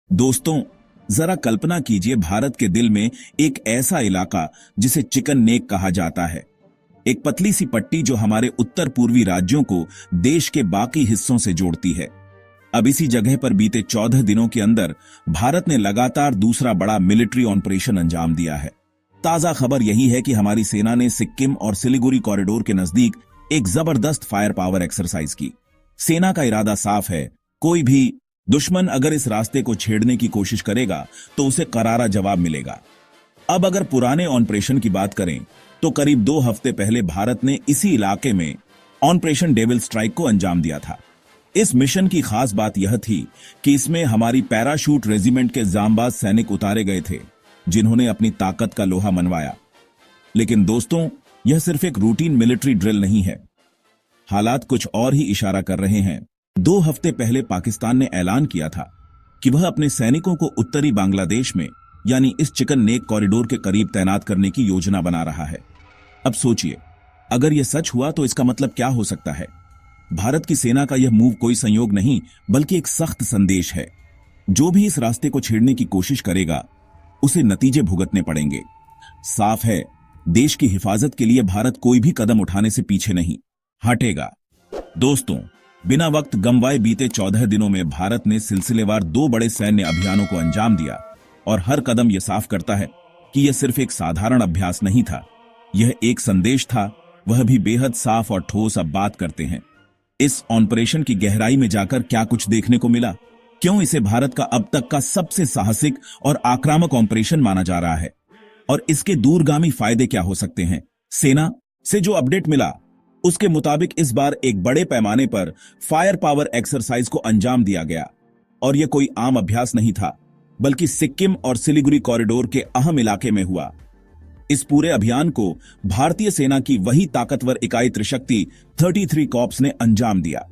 दोस्तों, जरा कल्पना कीजिए भारत के दिल में एक ऐसा इलाका जिसे चिकन नेक कहा जाता है। एक पतली सी पट्टी जो हमारे उत्तर पूर्वी राज्यों को देश के बाकी हिस्सों से जोड़ती है। अब इसी जगह पर बीते 14 दिनों के अंदर भारत ने लगातार दूसरा बड़ा मिलिट्री ऑपरेशन अंजाम दिया है। ताजा खबर यही है कि हमारी सेना ने सिक्किम और सिलीगुड़ी कॉरिडोर के नजदीक एक जबरदस्त फायर पावर एक्सरसाइज की। सेना का इरादा साफ है, कोई भी दुश्मन अगर इस रास्ते को छेड़ने की कोशिश करेगा तो उसे करारा जवाब मिलेगा। अब अगर पुराने ऑपरेशन की बात करें तो करीब 2 हफ्ते पहले भारत ने इसी इलाके में ऑपरेशन डेविल स्ट्राइक को अंजाम दिया था। इस मिशन की खास बात यह थी कि इसमें हमारी पैराशूट रेजिमेंट के जांबाज सैनिक उतारे गए थे, जिन्होंने अपनी ताकत का लोहा मनवाया। लेकिन दोस्तों, यह सिर्फ एक रूटीन मिलिट्री ड्रिल नहीं है। हालात कुछ और ही इशारा कर रहे हैं। 2 हफ्ते पहले पाकिस्तान ने ऐलान किया था कि वह अपने सैनिकों को उत्तरी बांग्लादेश में यानी इस चिकन नेक कॉरिडोर के करीब तैनात करने की योजना बना रहा है। अब सोचिए, अगर यह सच हुआ तो इसका मतलब क्या हो सकता है। भारत की सेना का यह मूव कोई संयोग नहीं बल्कि एक सख्त संदेश है। जो भी इस रास्ते को छेड़ने की कोशिश करेगा उसे नतीजे भुगतने पड़ेंगे। साफ है, देश की हिफाजत के लिए भारत कोई भी कदम उठाने से पीछे नहीं हटेगा। दोस्तों, बिना वक्त गंवाए बीते 14 दिनों में भारत ने सिलसिलेवार 2 बड़े सैन्य अभियानों को अंजाम दिया और हर कदम यह साफ करता है कि यह सिर्फ एक साधारण अभ्यास नहीं था, यह एक संदेश था, वह भी बेहद साफ और ठोस। अब बात करते हैं इस ऑपरेशन की गहराई में जाकर क्या कुछ देखने को मिला, क्यों इसे भारत का अब तक का सबसे साहसिक और आक्रामक ऑपरेशन माना जा रहा है और इसके दूरगामी फायदे क्या हो सकते हैं। सेना से जो अपडेट मिला उसके मुताबिक इस बार एक बड़े पैमाने पर फायर पावर एक्सरसाइज को अंजाम दिया गया और यह कोई आम अभ्यास नहीं था, बल्कि सिक्किम और सिलीगुड़ी कॉरिडोर के अहम इलाके में हुआ। इस पूरे अभियान को भारतीय सेना की वही ताकतवर इकाई त्रिशक्ति 33 कॉर्प्स ने अंजाम दिया,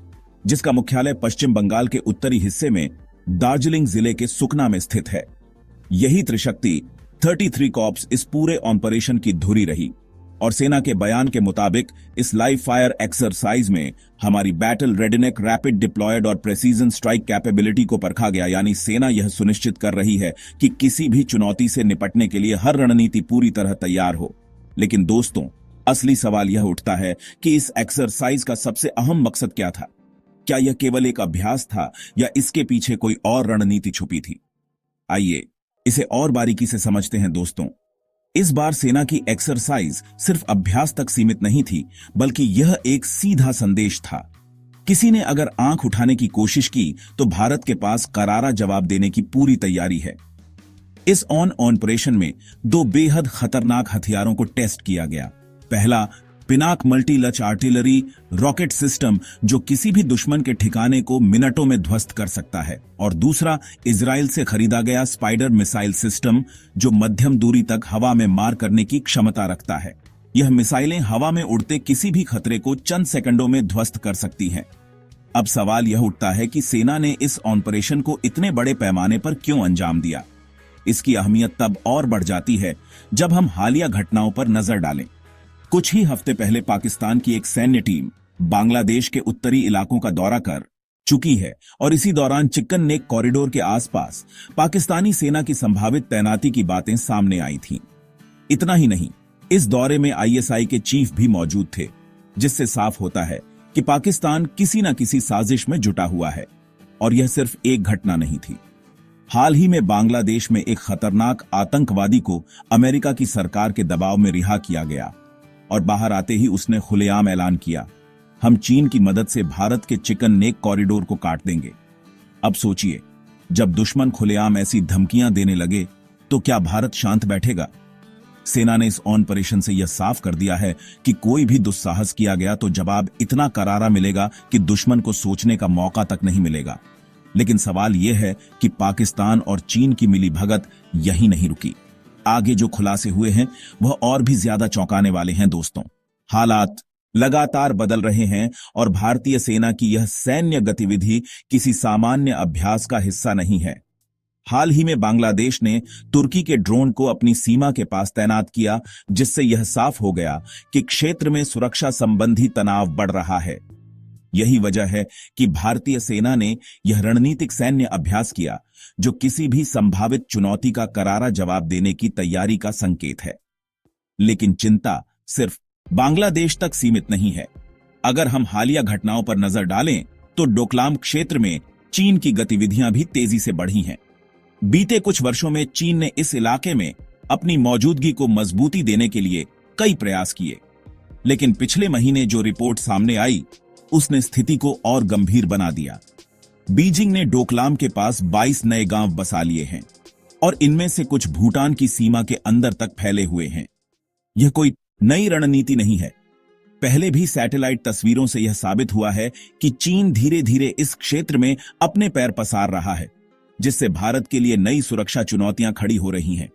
जिसका मुख्यालय पश्चिम बंगाल के उत्तरी हिस्से में दार्जिलिंग जिले के सुकना में स्थित है। यही त्रिशक्ति 33 कॉर्प्स इस पूरे ऑपरेशन की धुरी रही और सेना के बयान के मुताबिक इस लाइव फायर एक्सरसाइज में हमारी बैटल रेडीनेस, रैपिड डिप्लॉयड और प्रेसिजन स्ट्राइक कैपेबिलिटी को परखा गया। यानी सेना यह सुनिश्चित कर रही है कि किसी भी चुनौती से निपटने के लिए हर रणनीति पूरी तरह तैयार हो। लेकिन दोस्तों, असली सवाल यह उठता है कि इस एक्सरसाइज का सबसे अहम मकसद क्या था। क्या यह केवल एक अभ्यास था या इसके पीछे कोई और रणनीति छुपी थी। आइए इसे और बारीकी से समझते हैं। दोस्तों, इस बार सेना की एक्सरसाइज सिर्फ अभ्यास तक सीमित नहीं थी, बल्कि यह एक सीधा संदेश था। किसी ने अगर आंख उठाने की कोशिश की तो भारत के पास करारा जवाब देने की पूरी तैयारी है। इस ऑपरेशन में 2 बेहद खतरनाक हथियारों को टेस्ट किया गया। पहला, पिनाक मल्टी लच आर्टिलरी रॉकेट सिस्टम, जो किसी भी दुश्मन के ठिकाने को मिनटों में ध्वस्त कर सकता है, और दूसरा, इजराइल से खरीदा गया स्पाइडर मिसाइल सिस्टम, जो मध्यम दूरी तक हवा में मार करने की क्षमता रखता है। यह मिसाइलें हवा में उड़ते किसी भी खतरे को चंद सेकंडों में ध्वस्त कर सकती हैं। अब सवाल यह उठता है कि सेना ने इस ऑपरेशन को इतने बड़े पैमाने पर क्यों अंजाम दिया। इसकी अहमियत तब और बढ़ जाती है जब हम हालिया घटनाओं पर नजर डालें। कुछ ही हफ्ते पहले पाकिस्तान की एक सैन्य टीम बांग्लादेश के उत्तरी इलाकों का दौरा कर चुकी है और इसी दौरान चिकन नेक कॉरिडोर के आसपास पाकिस्तानी सेना की संभावित तैनाती की बातें सामने आई थीं। इतना ही नहीं, इस दौरे में आईएसआई के चीफ भी मौजूद थे, जिससे साफ होता है कि पाकिस्तान किसी न किसी साजिश में जुटा हुआ है। और यह सिर्फ एक घटना नहीं थी। हाल ही में बांग्लादेश में एक खतरनाक आतंकवादी को अमेरिका की सरकार के दबाव में रिहा किया गया और बाहर आते ही उसने खुलेआम ऐलान किया, हम चीन की मदद से भारत के चिकन नेक कॉरिडोर को काट देंगे। अब सोचिए, जब दुश्मन खुलेआम ऐसी धमकियां देने लगे तो क्या भारत शांत बैठेगा। सेना ने इस ऑपरेशन से यह साफ कर दिया है कि कोई भी दुस्साहस किया गया तो जवाब इतना करारा मिलेगा कि दुश्मन को सोचने का मौका तक नहीं मिलेगा। लेकिन सवाल यह है कि पाकिस्तान और चीन की मिलीभगत यहीं नहीं रुकी। आगे जो खुलासे हुए हैं वह और भी ज्यादा चौंकाने वाले हैं। दोस्तों, हालात लगातार बदल रहे हैं और भारतीय सेना की यह सैन्य गतिविधि किसी सामान्य अभ्यास का हिस्सा नहीं है। हाल ही में बांग्लादेश ने तुर्की के ड्रोन को अपनी सीमा के पास तैनात किया, जिससे यह साफ हो गया कि क्षेत्र में सुरक्षा संबंधी तनाव बढ़ रहा है। यही वजह है कि भारतीय सेना ने यह रणनीतिक सैन्य अभ्यास किया, जो किसी भी संभावित चुनौती का करारा जवाब देने की तैयारी का संकेत है। लेकिन चिंता सिर्फ बांग्लादेश तक सीमित नहीं है। अगर हम हालिया घटनाओं पर नजर डालें तो डोकलाम क्षेत्र में चीन की गतिविधियां भी तेजी से बढ़ी हैं। बीते कुछ वर्षों में चीन ने इस इलाके में अपनी मौजूदगी को मजबूती देने के लिए कई प्रयास किए, लेकिन पिछले महीने जो रिपोर्ट सामने आई उसने स्थिति को और गंभीर बना दिया। बीजिंग ने डोकलाम के पास 22 नए गांव बसा लिए हैं और इनमें से कुछ भूटान की सीमा के अंदर तक फैले हुए हैं। यह कोई नई रणनीति नहीं है। पहले भी सैटेलाइट तस्वीरों से यह साबित हुआ है कि चीन धीरे धीरे इस क्षेत्र में अपने पैर पसार रहा है, जिससे भारत के लिए नई सुरक्षा चुनौतियां खड़ी हो रही हैं।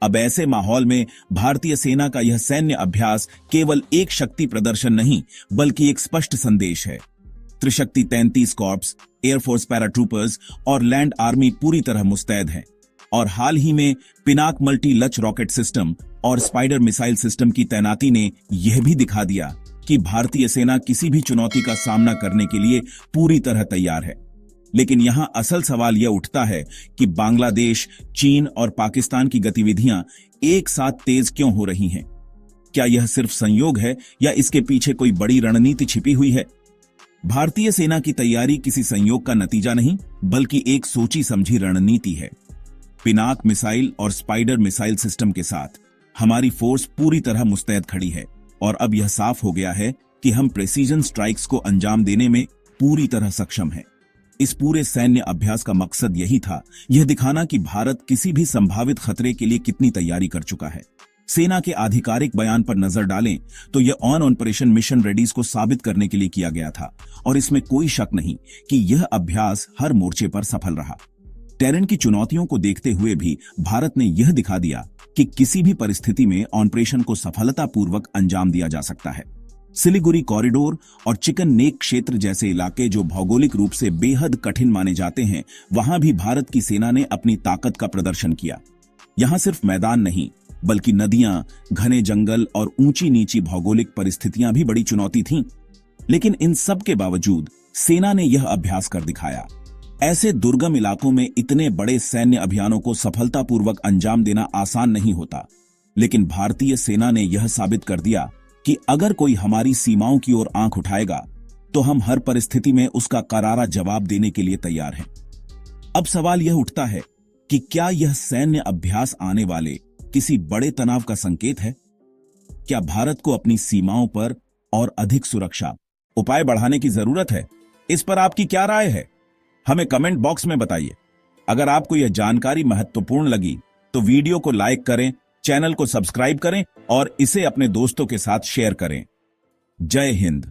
अब ऐसे माहौल में भारतीय सेना का यह सैन्य अभ्यास केवल एक शक्ति प्रदर्शन नहीं, बल्कि एक स्पष्ट संदेश है। त्रिशक्ति 33 कॉर्प्स, एयरफोर्स पैराट्रूपर्स और लैंड आर्मी पूरी तरह मुस्तैद हैं और हाल ही में पिनाक मल्टी लच रॉकेट सिस्टम और स्पाइडर मिसाइल सिस्टम की तैनाती ने यह भी दिखा दिया कि भारतीय सेना किसी भी चुनौती का सामना करने के लिए पूरी तरह तैयार है। लेकिन यहां असल सवाल यह उठता है कि बांग्लादेश, चीन और पाकिस्तान की गतिविधियां एक साथ तेज क्यों हो रही हैं? क्या यह सिर्फ संयोग है या इसके पीछे कोई बड़ी रणनीति छिपी हुई है? भारतीय सेना की तैयारी किसी संयोग का नतीजा नहीं, बल्कि एक सोची समझी रणनीति है। पिनाक मिसाइल और स्पाइडर मिसाइल सिस्टम के साथ हमारी फोर्स पूरी तरह मुस्तैद खड़ी है और अब यह साफ हो गया है कि हम प्रेसीजन स्ट्राइक्स को अंजाम देने में पूरी तरह सक्षम हैं। इस पूरे सैन्य अभ्यास का मकसद यही था, यह दिखाना कि भारत किसी भी संभावित खतरे के लिए कितनी तैयारी कर चुका है। सेना के आधिकारिक बयान पर नजर डालें तो यह ऑन ऑपरेशन मिशन रेडीज को साबित करने के लिए किया गया था और इसमें कोई शक नहीं कि यह अभ्यास हर मोर्चे पर सफल रहा। टेरेन की चुनौतियों को देखते हुए भी भारत ने यह दिखा दिया कि किसी भी परिस्थिति में ऑपरेशन को सफलतापूर्वक अंजाम दिया जा सकता है। सिलीगुड़ी कॉरिडोर और चिकन नेक क्षेत्र जैसे इलाके जो भौगोलिक रूप से बेहद कठिन माने जाते हैं, वहां भी भारत की सेना ने अपनी ताकत का प्रदर्शन किया। यहां सिर्फ मैदान नहीं, बल्कि नदियां, घने जंगल और ऊंची नीची भौगोलिक परिस्थितियां भी बड़ी चुनौती थीं। लेकिन इन सब के बावजूद सेना ने यह अभ्यास कर दिखाया। ऐसे दुर्गम इलाकों में इतने बड़े सैन्य अभियानों को सफलतापूर्वक अंजाम देना आसान नहीं होता, लेकिन भारतीय सेना ने यह साबित कर दिया कि अगर कोई हमारी सीमाओं की ओर आंख उठाएगा तो हम हर परिस्थिति में उसका करारा जवाब देने के लिए तैयार हैं। अब सवाल यह उठता है कि क्या यह सैन्य अभ्यास आने वाले किसी बड़े तनाव का संकेत है? क्या भारत को अपनी सीमाओं पर और अधिक सुरक्षा उपाय बढ़ाने की जरूरत है? इस पर आपकी क्या राय है? हमें कमेंट बॉक्स में बताइए। अगर आपको यह जानकारी महत्वपूर्ण लगी तो वीडियो को लाइक करें, चैनल को सब्सक्राइब करें और इसे अपने दोस्तों के साथ शेयर करें। जय हिंद।